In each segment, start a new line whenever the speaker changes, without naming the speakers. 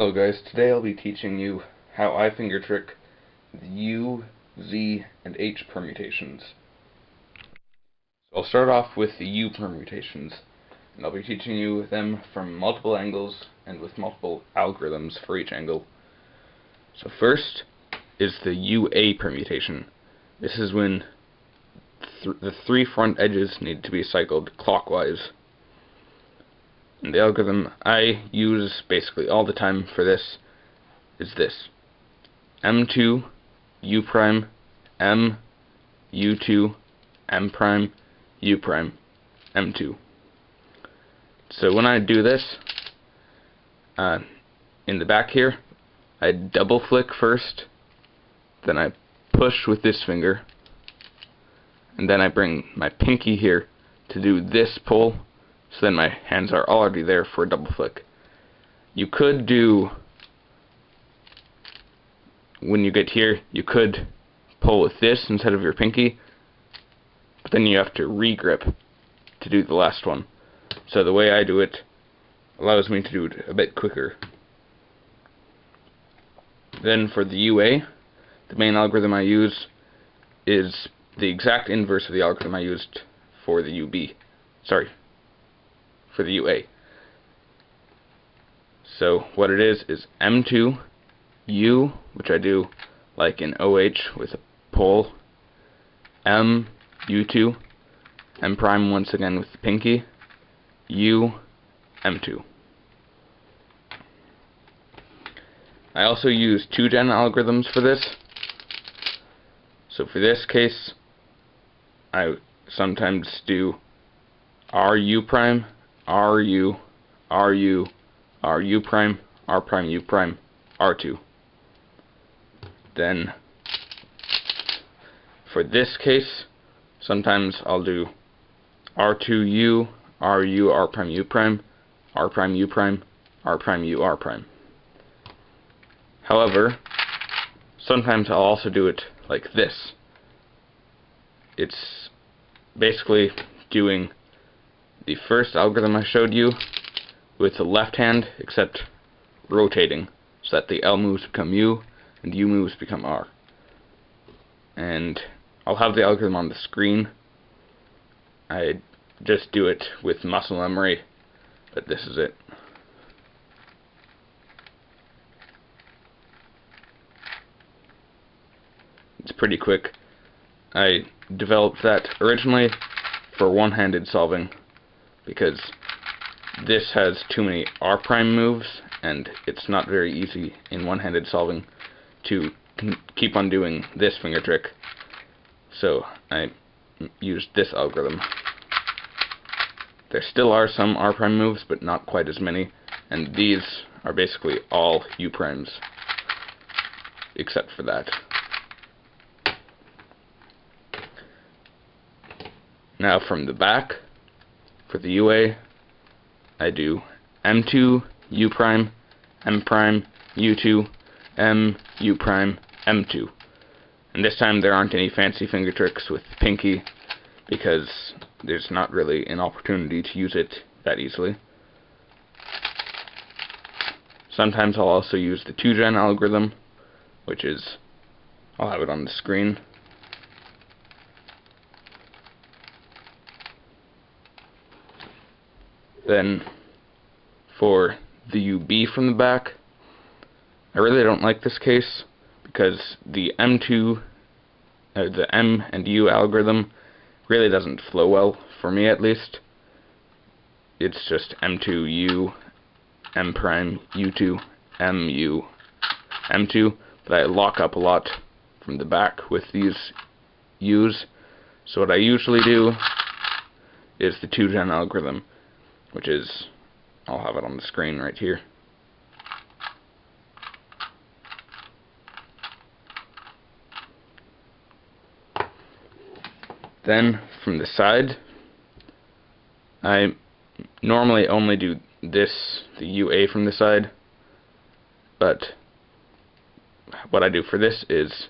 Hello guys, today I'll be teaching you how I finger trick the U, Z, and H permutations. So I'll start off with the U permutations, and I'll be teaching you them from multiple angles and with multiple algorithms for each angle. So first is the UA permutation. This is when the three front edges need to be cycled clockwise. And the algorithm I use basically all the time for this is this: M2, U prime, M, U2, M prime, U prime, M2. So when I do this, in the back here, I double flick first, then I push with this finger, and then I bring my pinky here to do this pull. So then my hands are already there for a double flick. You could do, when you get here, you could pull with this instead of your pinky, but then you have to re-grip to do the last one. So the way I do it allows me to do it a bit quicker. Then for the UA, the main algorithm I use is the exact inverse of the algorithm I used for the UB. For the UA. So what it is M2, U, which I do like in OH with a pull, M, U2, M prime once again with the pinky, U, M2. I also use 2-gen algorithms for this. So for this case, I sometimes do RU prime, RU, RU, RU prime, R prime, U prime, R2. Then for this case, sometimes I'll do R2U, RU, R prime, U prime, R prime, U prime, R prime, U, R prime. However, sometimes I'll also do it like this. It's basically doing the first algorithm I showed you with the left hand, except rotating, so that the L moves become U and U moves become R. And I'll have the algorithm on the screen. I just do it with muscle memory, but this is it. It's pretty quick. I developed that originally for one-handed solving, because this has too many R prime moves, and it's not very easy in one-handed solving to keep on doing this finger trick. So I used this algorithm. There still are some R prime moves, but not quite as many, and these are basically all U primes, except for that. Now from the back, for the UA, I do M2, U prime, M prime, U2, M, U prime, M2. And this time there aren't any fancy finger tricks with the pinky, because there's not really an opportunity to use it that easily. Sometimes I'll also use the 2-gen algorithm, which is, I'll have it on the screen. Then for the UB from the back, I really don't like this case because the M2, the M and U algorithm really doesn't flow well, for me at least. It's just M2, U, M prime, U2, M, U, M2, but I lock up a lot from the back with these U's. So what I usually do is the 2-gen algorithm, which is, I'll have it on the screen right here. Then from the side, I normally only do this, the UA from the side, but what I do for this is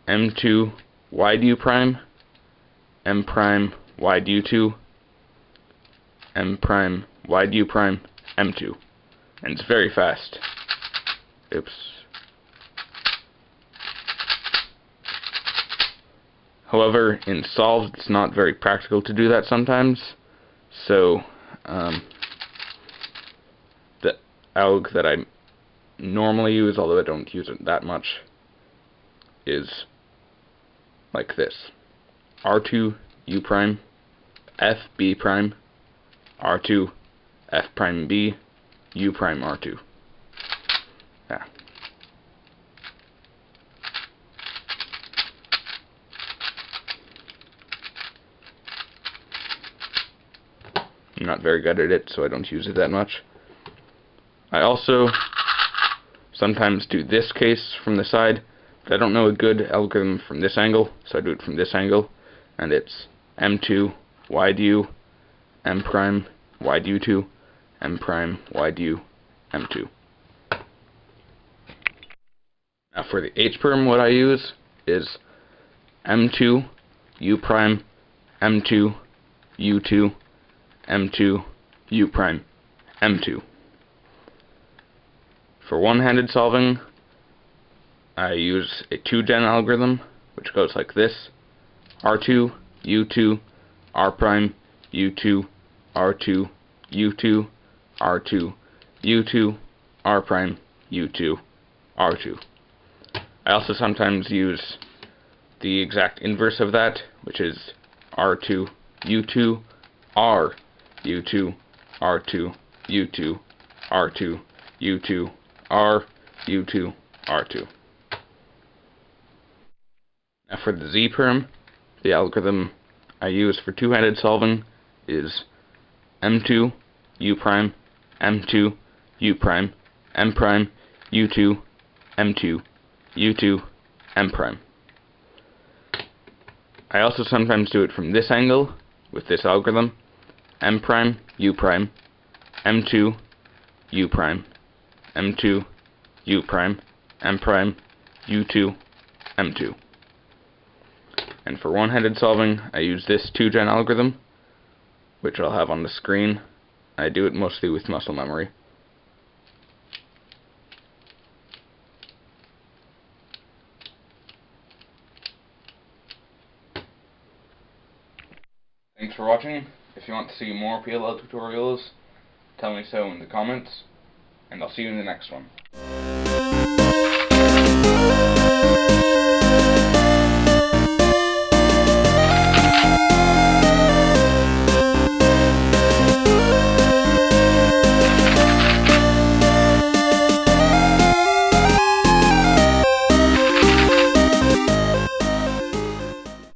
M2 wide U prime, M prime wide U2, M prime wide U prime, M2. and it's very fast. Oops. However, in solved, it's not very practical to do that sometimes, so the alg that I normally use, although I don't use it that much, is like this: R2 U prime F B prime R2 F prime B U prime R2. Yeah. I'm not very good at it, so I don't use it that much. I also sometimes do this case from the side, but I don't know a good algorithm from this angle, so I do it from this angle, and it's M2 Y du M prime Y du 2 M prime Y du M2. Now for the H perm, what I use is M2 U prime M2 U2 M2 U prime M2. For one-handed solving, I use a 2-gen algorithm, which goes like this: R2 U2 R prime U2 R2 U2 R2 U2 R prime U2 R2. I also sometimes use the exact inverse of that, which is R2 U2 R U2 R2 U2 R2 U2 R U2 R2. Now for the Z perm, the algorithm I use for two-handed solving is M2 U prime M2 U prime M prime U2 M2 U2 M prime. I also sometimes do it from this angle with this algorithm: M prime U prime M2 U prime M2 U prime M prime U2 M2. And for one-handed solving, I use this 2-gen algorithm, which I'll have on the screen. I do it mostly with muscle memory. Thanks for watching. If you want to see more PLL tutorials, tell me so in the comments, and I'll see you in the next one.